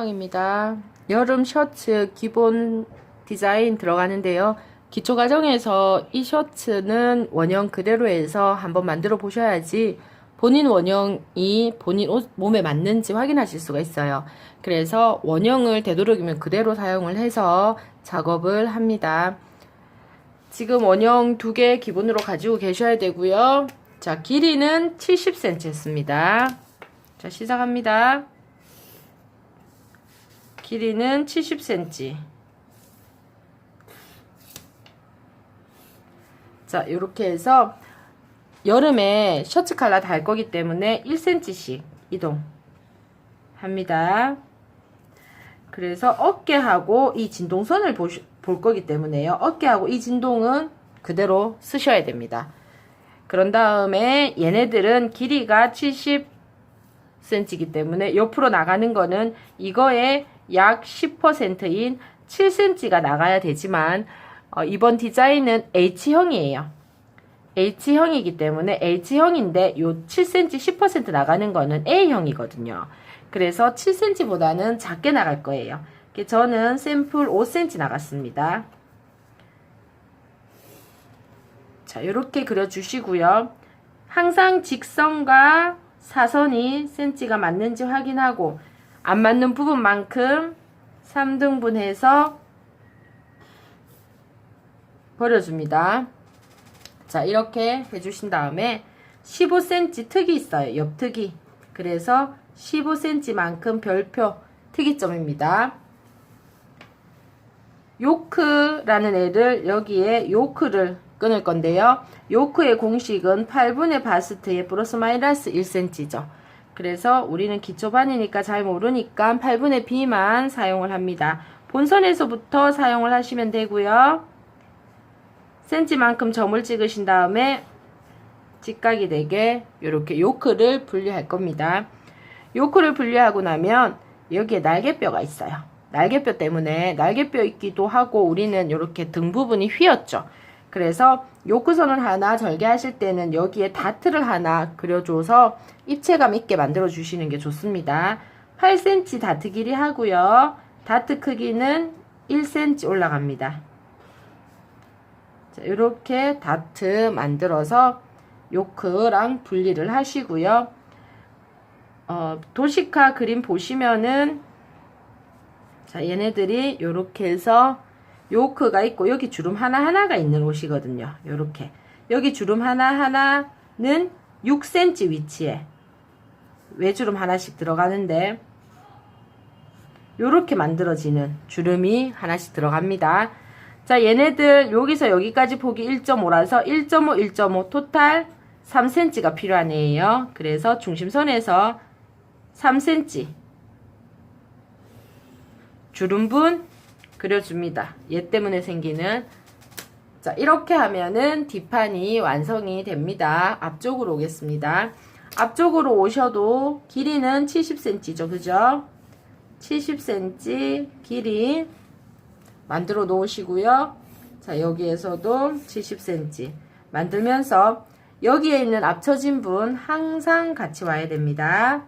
상황입니다. 여름 셔츠 기본 디자인 들어가는데요. 기초 과정에서 이 셔츠는 원형 그대로 해서 한번 만들어 보셔야지 본인 원형이 본인 몸에 맞는지 확인하실 수가 있어요. 그래서 원형을 되도록이면 그대로 사용을 해서 작업을 합니다. 지금 원형 2개 기본으로 가지고 계셔야 되고요. 자, 길이는 70cm였습니다. 자, 시작합니다. 길이는 70cm. 자, 요렇게 해서 여름에 셔츠 컬러 달 거기 때문에 1cm씩 이동합니다. 그래서 어깨하고 이 진동선을 볼 거기 때문에요. 어깨하고 이 진동은 그대로 쓰셔야 됩니다. 그런 다음에 얘네들은 길이가 70cm이기 때문에 옆으로 나가는 거는 이거의 약 10%인 7cm가 나가야 되지만 이번 디자인은 H형이에요. H형이기 때문에 H형인데 요 7cm 10% 나가는 거는 A형이거든요. 그래서 7cm보다는 작게 나갈 거예요. 저는 샘플 5cm 나갔습니다. 자, 이렇게 그려주시고요. 항상 직선과 사선이 cm가 맞는지 확인하고 안 맞는 부분만큼 3등분해서 버려줍니다. 자, 이렇게 해주신 다음에 15cm 특이 있어요. 옆특이. 그래서 15cm만큼 별표 특이점입니다. 요크라는 애를 여기에 요크를 끊을 건데요. 요크의 공식은 8분의 바스트에 플러스 마이너스 1cm죠. 그래서 우리는 기초반이니까 잘 모르니까 8분의 B만 사용을 합니다. 본선에서부터 사용을 하시면 되고요. cm만큼 점을 찍으신 다음에 직각이 되게 이렇게 요크를 분리할 겁니다. 요크를 분리하고 나면 여기에 날개뼈가 있어요. 날개뼈 때문에 날개뼈 있기도 하고 우리는 이렇게 등 부분이 휘었죠. 그래서 요크선을 하나 절개하실 때는 여기에 다트를 하나 그려줘서 입체감 있게 만들어 주시는 게 좋습니다. 8cm 다트 길이 하고요. 다트 크기는 1cm 올라갑니다. 자, 이렇게 다트 만들어서 요크랑 분리를 하시고요. 도시카 그림 보시면은 자, 얘네들이 요렇게 해서 요크가 있고 여기 주름 하나하나가 있는 옷이거든요. 요렇게 여기 주름 하나하나는 6cm 위치에 외주름 하나씩 들어가는데 요렇게 만들어지는 주름이 하나씩 들어갑니다. 자, 얘네들 여기서 여기까지 폭이 1.5라서 1.5, 1.5 토탈 3cm가 필요한 애예요. 그래서 중심선에서 3cm 주름분 그려줍니다. 얘 때문에 생기는. 자, 이렇게 하면은 뒷판이 완성이 됩니다. 앞쪽으로 오겠습니다. 앞쪽으로 오셔도 길이는 70cm죠. 그죠? 70cm 길이 만들어 놓으시고요. 자, 여기에서도 70cm 만들면서 여기에 있는 앞쳐진 분 항상 같이 와야 됩니다.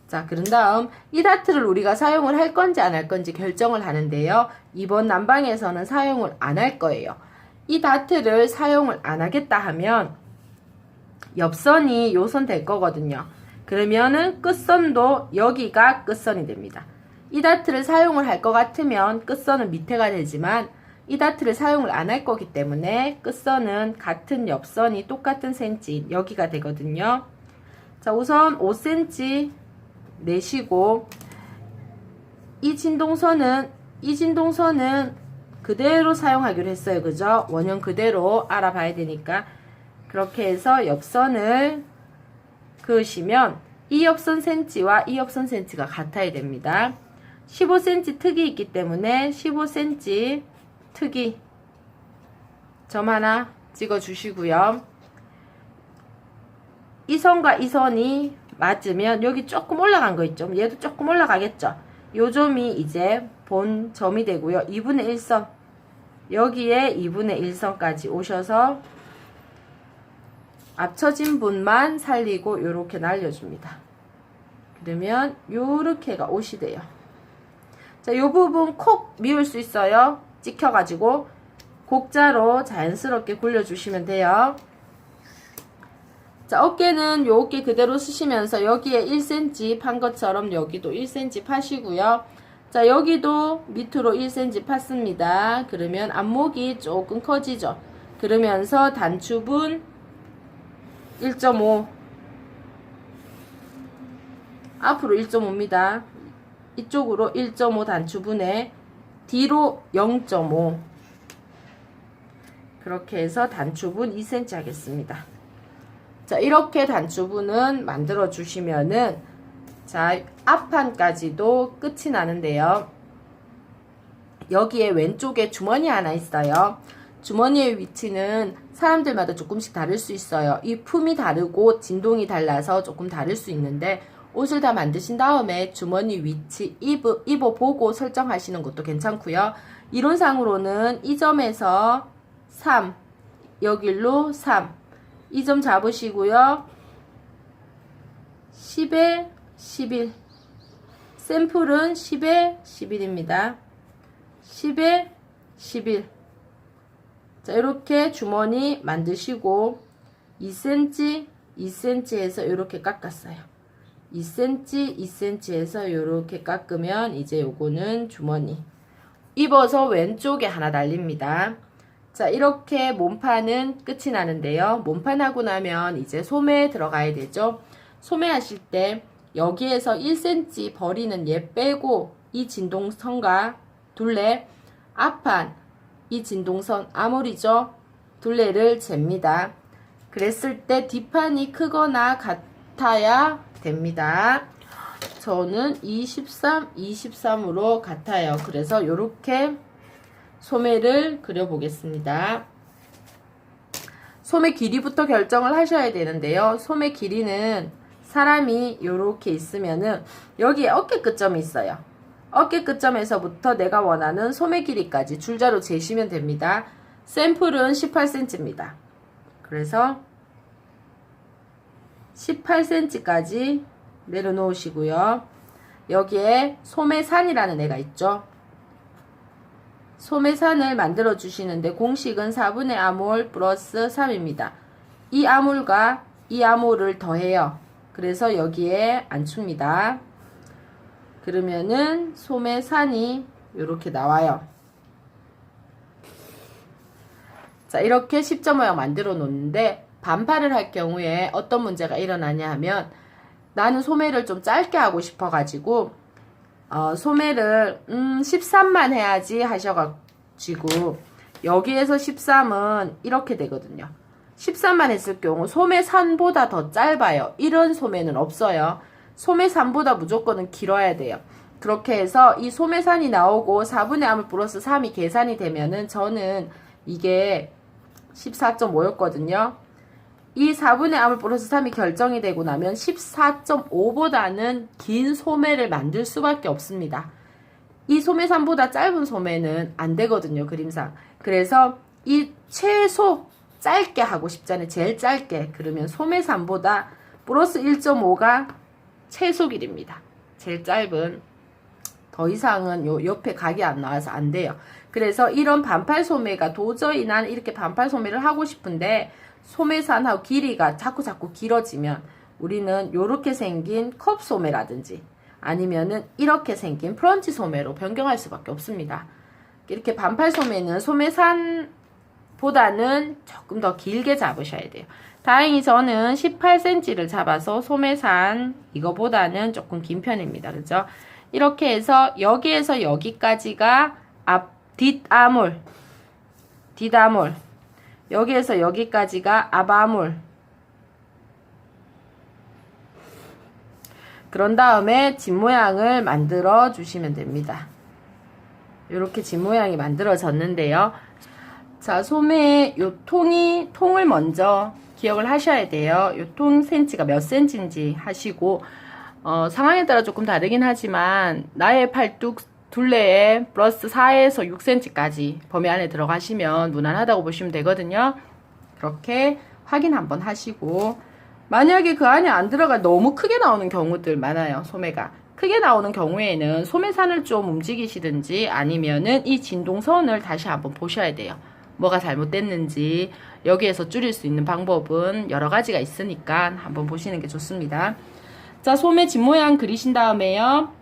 자, 그런 다음 이 다트를 우리가 사용을 할 건지 안 할 건지 결정을 하는데요. 이번 난방에서는 사용을 안 할 거예요. 이 다트를 사용을 안 하겠다 하면 옆선이 요선 될 거거든요. 그러면은 끝선도 여기가 끝선이 됩니다. 이 다트를 사용을 할 것 같으면 끝선은 밑에가 되지만 이 다트를 사용을 안 할 거기 때문에 끝선은 같은 옆선이 똑같은 cm 여기가 되거든요. 자, 우선 5cm 내시고 이 진동선은 그대로 사용하기로 했어요. 그죠? 원형 그대로 알아봐야 되니까 그렇게 해서 옆선을 그으시면 이 옆선 cm와 이 옆선 cm가 같아야 됩니다. 15cm 특이 있기 때문에 15cm 특이 점 하나 찍어 주시고요. 이 선과 이 선이 맞으면 여기 조금 올라간 거 있죠. 얘도 조금 올라가겠죠. 요 점이 이제 본 점이 되고요. 2분의 1선 여기에 2분의 1선까지 오셔서 앞쳐진 분만 살리고 요렇게 날려줍니다. 그러면 요렇게가 옷이 돼요. 자, 요 부분 콕 미울 수 있어요. 찍혀가지고 곡자로 자연스럽게 굴려주시면 돼요. 자, 어깨는 요 어깨 그대로 쓰시면서 여기에 1cm 판 것처럼 여기도 1cm 파시고요. 자, 여기도 밑으로 1cm 팠습니다. 그러면 앞목이 조금 커지죠. 그러면서 단추분 1.5 앞으로 1.5입니다. 이쪽으로 1.5 단추분에 뒤로 0.5 그렇게 해서 단추분 2cm 하겠습니다. 자, 이렇게 단추분은 만들어 주시면은 자, 앞판까지도 끝이 나는데요. 여기에 왼쪽에 주머니 하나 있어요. 주머니의 위치는 사람들마다 조금씩 다를 수 있어요. 이 품이 다르고 진동이 달라서 조금 다를 수 있는데 옷을 다 만드신 다음에 주머니 위치 입어보고 설정하시는 것도 괜찮고요. 이론상으로는 이 점에서 3 여길로 3 이 점 잡으시고요. 10에 11 샘플은 10에 11입니다. 10에 11 자, 이렇게 주머니 만드시고 2cm 2cm 해서 이렇게 깎았어요. 2cm 2cm 해서 이렇게 깎으면 이제 요거는 주머니 입어서 왼쪽에 하나 달립니다. 자, 이렇게 몸판은 끝이 나는데요. 몸판 하고 나면 이제 소매 들어가야 되죠. 소매 하실 때 여기에서 1cm 버리는 얘 빼고 이 진동선과 둘레 앞판 이 진동선 아몰이죠. 둘레를 잽니다. 그랬을 때 뒷판이 크거나 같아야 됩니다. 저는 23, 23으로 같아요. 그래서 이렇게 소매를 그려보겠습니다. 소매 길이부터 결정을 하셔야 되는데요. 소매 길이는 사람이 이렇게 있으면은 여기에 어깨 끝점이 있어요. 어깨 끝점에서부터 내가 원하는 소매 길이까지 줄자로 재시면 됩니다. 샘플은 18cm입니다. 그래서 18cm까지 내려놓으시고요. 여기에 소매산이라는 애가 있죠. 소매산을 만들어 주시는데 공식은 4분의 아몰 플러스 3입니다. 이 아몰과 이 아몰을 더해요. 그래서 여기에 안 춥니다. 그러면은 소매산이 이렇게 나와요. 자, 이렇게 십자 모양 만들어 놓는데 반팔을 할 경우에 어떤 문제가 일어나냐 하면 나는 소매를 좀 짧게 하고 싶어 가지고 소매를 13만 해야지 하셔가지고 여기에서 13은 이렇게 되거든요. 13만 했을 경우 소매산보다 더 짧아요. 이런 소매는 없어요. 소매산보다 무조건은 길어야 돼요. 그렇게 해서 이 소매산이 나오고 4분의 아몰 플러스 3이 계산이 되면은 저는 이게 14.5였거든요. 이 4분의 아몰 플러스 3이 결정이 되고 나면 14.5보다는 긴 소매를 만들 수밖에 없습니다. 이 소매산보다 짧은 소매는 안 되거든요, 그림상. 그래서 이 최소 짧게 하고 싶잖아요. 제일 짧게. 그러면 소매산보다 플러스 1.5가 최소 길입니다. 제일 짧은. 더 이상은 요 옆에 각이 안 나와서 안 돼요. 그래서 이런 반팔 소매가 도저히 나는 이렇게 반팔 소매를 하고 싶은데 소매산하고 길이가 자꾸 길어지면 우리는 요렇게 생긴 컵 소매라든지 아니면은 이렇게 생긴 프런치 소매로 변경할 수밖에 없습니다. 이렇게 반팔 소매는 소매산보다는 조금 더 길게 잡으셔야 돼요. 다행히 저는 18cm를 잡아서 소매산 이거보다는 조금 긴 편입니다. 그죠? 이렇게 해서 여기에서 여기까지가 뒷아몰 여기에서 여기까지가 앞아몰. 그런 다음에 집 모양을 만들어 주시면 됩니다. 이렇게 집 모양이 만들어졌는데요. 자, 소매의 요 통을 먼저 기억을 하셔야 돼요. 요 통 센치가 몇 센치인지 하시고 상황에 따라 조금 다르긴 하지만 나의 팔뚝 둘레에 플러스 4에서 6cm까지 범위 안에 들어가시면 무난하다고 보시면 되거든요. 그렇게 확인 한번 하시고 만약에 그 안에 안 들어가 너무 크게 나오는 경우들 많아요. 소매가. 크게 나오는 경우에는 소매산을 좀 움직이시든지 아니면은 이 진동선을 다시 한번 보셔야 돼요. 뭐가 잘못됐는지. 여기에서 줄일 수 있는 방법은 여러 가지가 있으니까 한번 보시는 게 좋습니다. 자, 소매 집 모양 그리신 다음에요.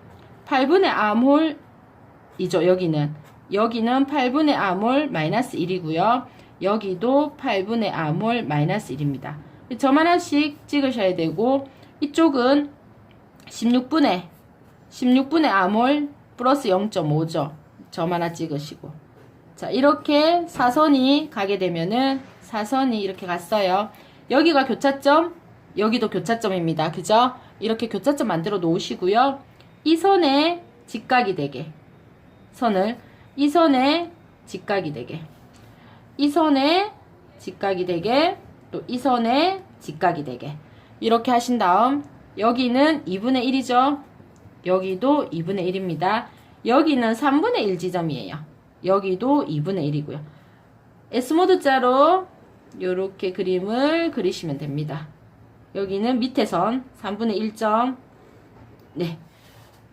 8분의 암홀이죠. 여기는 8분의 암홀 마이너스 1이고요. 여기도 8분의 암홀 마이너스 1입니다. 점 하나씩 찍으셔야 되고, 이쪽은 16분의 암홀 플러스 0.5죠. 점 하나 찍으시고. 자, 이렇게 사선이 가게 되면은 사선이 이렇게 갔어요. 여기가 교차점, 여기도 교차점입니다. 그죠? 이렇게 교차점 만들어 놓으시고요. 이 선에 직각이 되게 이 선에 직각이 되게 이 선에 직각이 되게 또 이 선에 직각이 되게 이렇게 하신 다음 여기는 2분의 1이죠. 여기도 2분의 1입니다. 여기는 3분의 1 지점이에요. 여기도 2분의 1이고요. S모드 자로 이렇게 그림을 그리시면 됩니다. 여기는 밑에 선 3분의 1점. 네.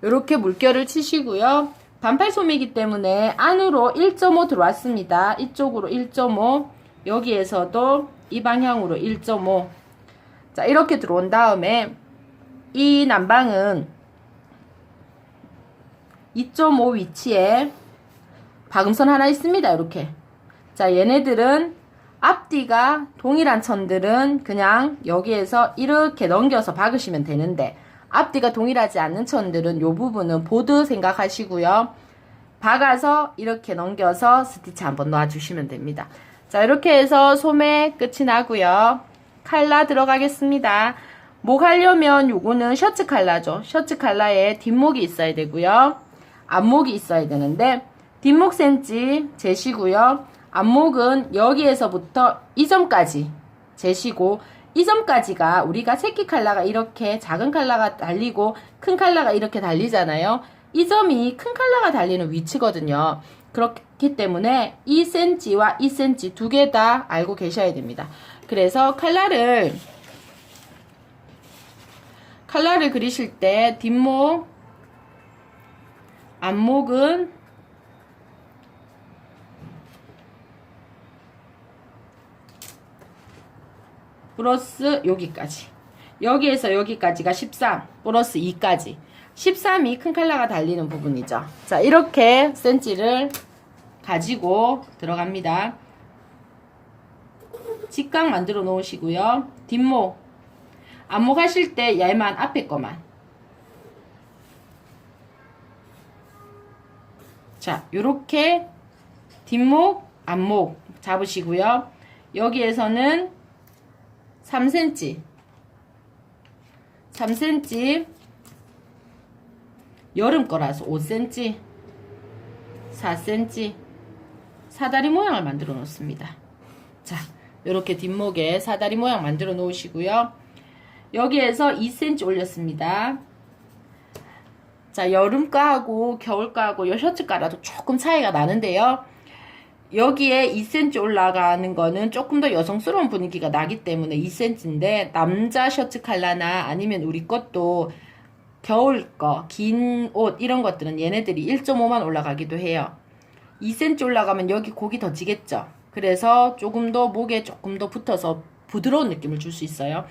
이렇게 물결을 치시고요. 반팔 소매이기 때문에 안으로 1.5 들어왔습니다. 이쪽으로 1.5, 여기에서도 이 방향으로 1.5. 자, 이렇게 들어온 다음에 이 난방은 2.5 위치에 박음선 하나 있습니다. 이렇게. 자, 얘네들은 앞뒤가 동일한 천들은 그냥 여기에서 이렇게 넘겨서 박으시면 되는데, 앞뒤가 동일하지 않는 천들은 요 부분은 보드 생각하시고요. 박아서 이렇게 넘겨서 스티치 한번 놔주시면 됩니다. 자, 이렇게 해서 소매 끝이 나고요. 칼라 들어가겠습니다. 목 하려면 요거는 셔츠 칼라죠. 셔츠 칼라에 뒷목이 있어야 되고요. 앞목이 있어야 되는데, 뒷목 센치 재시고요. 앞목은 여기에서부터 이 점까지 재시고, 이 점까지가 우리가 새끼 칼라가 이렇게 작은 칼라가 달리고 큰 칼라가 이렇게 달리잖아요. 이 점이 큰 칼라가 달리는 위치거든요. 그렇기 때문에 2cm와 2cm 두 개 다 알고 계셔야 됩니다. 그래서 칼라를 그리실 때 뒷목, 앞목은 플러스 여기까지, 여기에서 여기까지가 13 플러스 2까지 13이 큰 칼라가 달리는 부분이죠. 자, 이렇게 센치를 가지고 들어갑니다. 직각 만들어 놓으시고요. 뒷목, 앞목 하실 때 얘만 앞에 거만. 자, 요렇게 뒷목, 앞목 잡으시고요. 여기에서는 3cm 여름 거라서 5cm 4cm 사다리 모양을 만들어 놓습니다. 자, 이렇게 뒷목에 사다리 모양 만들어 놓으시고요. 여기에서 2cm 올렸습니다. 자, 여름 거하고 겨울 거하고 요 셔츠 가라도 조금 차이가 나는데요. 여기에 2cm 올라가는 거는 조금 더 여성스러운 분위기가 나기 때문에 2cm인데, 남자 셔츠 칼라나 아니면 우리 것도 겨울 거, 긴 옷 이런 것들은 얘네들이 1.5만 올라가기도 해요. 2cm 올라가면 여기 곡이 더 지겠죠. 그래서 조금 더 목에 조금 더 붙어서 부드러운 느낌을 줄 수 있어요.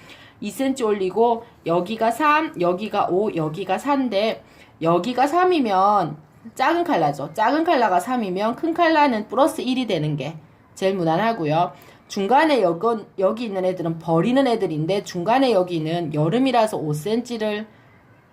2cm 올리고 여기가 3, 여기가 5, 여기가 4인데, 여기가 3이면 작은 칼라죠. 작은 칼라가 3이면 큰 칼라는 플러스 1이 되는 게 제일 무난하고요. 중간에 여기 있는 애들은 버리는 애들인데, 중간에 여기는 여름이라서 5cm를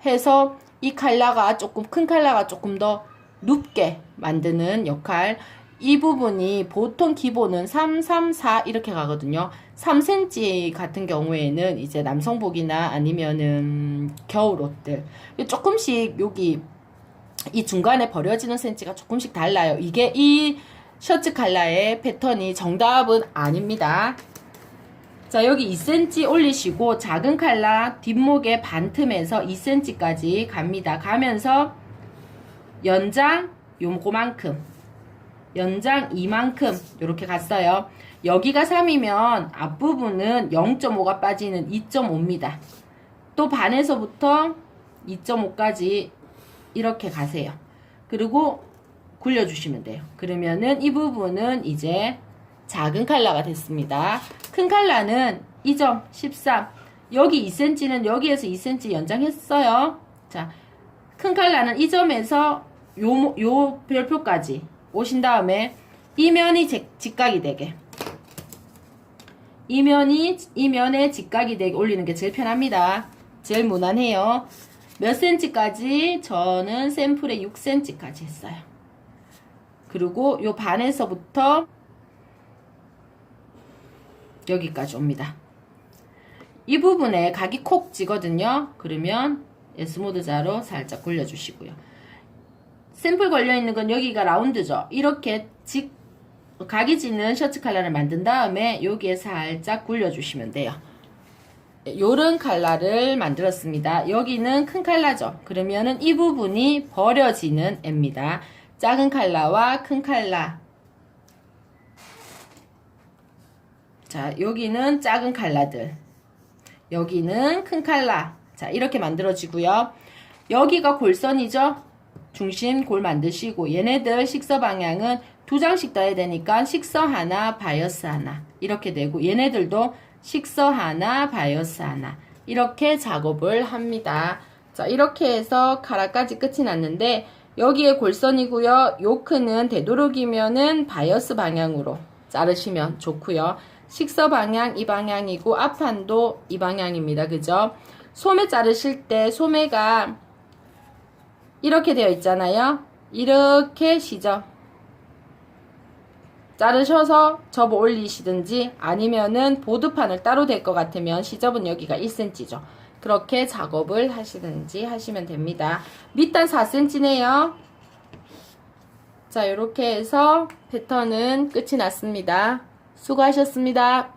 해서 이 칼라가 조금, 큰 칼라가 조금 더 눕게 만드는 역할. 이 부분이 보통 기본은 3, 3, 4 이렇게 가거든요. 3cm 같은 경우에는 이제 남성복이나 아니면은 겨울 옷들 조금씩 여기 이 중간에 버려지는 센치가 조금씩 달라요. 이게 이 셔츠 칼라의 패턴이 정답은 아닙니다. 자, 여기 2cm 올리시고 작은 칼라 뒷목의 반 틈에서 2cm까지 갑니다. 가면서 연장 요거만큼, 연장 이만큼 이렇게 갔어요. 여기가 3이면 앞부분은 0.5가 빠지는 2.5입니다. 또 반에서부터 2.5까지 이렇게 가세요. 그리고 굴려주시면 돼요. 그러면은 이 부분은 이제 작은 칼라가 됐습니다. 큰 칼라는 2점 13. 여기 2cm는 여기에서 2cm 연장했어요. 자, 큰 칼라는 이 점에서 요 별표까지 오신 다음에 이 면이 직각이 되게, 이 면에 직각이 되게 올리는 게 제일 편합니다. 제일 무난해요. 몇 cm까지? 저는 샘플에 6cm까지 했어요. 그리고 요 반에서부터 여기까지 옵니다. 이 부분에 각이 콕 지거든요. 그러면 S모드 자로 살짝 굴려주시고요. 샘플 걸려있는 건 여기가 라운드죠. 이렇게 각이 지는 셔츠 컬러를 만든 다음에 여기에 살짝 굴려주시면 돼요. 요런 컬러를 만들었습니다. 여기는 큰 컬러죠. 그러면은 이 부분이 버려지는 애입니다. 작은 컬러와 큰 컬러. 자, 여기는 작은 컬러들. 여기는 큰 컬러. 자, 이렇게 만들어지고요. 여기가 골선이죠. 중심 골 만드시고, 얘네들 식서 방향은 2장씩 떠야 되니까 식서 하나, 바이어스 하나 이렇게 되고, 얘네들도 식서 하나, 바이어스 하나 이렇게 작업을 합니다. 자, 이렇게 해서 카라까지 끝이 났는데, 여기에 골선이고요. 요크는 되도록이면은 바이어스 방향으로 자르시면 좋고요. 식서 방향 이 방향이고 앞판도 이 방향입니다. 그죠? 소매 자르실 때 소매가 이렇게 되어 있잖아요. 이렇게 시접 자르셔서 접어 올리시든지, 아니면은 보드판을 따로 될 것 같으면 시접은 여기가 1cm죠. 그렇게 작업을 하시든지 하시면 됩니다. 밑단 4cm네요. 자, 이렇게 해서 패턴은 끝이 났습니다. 수고하셨습니다.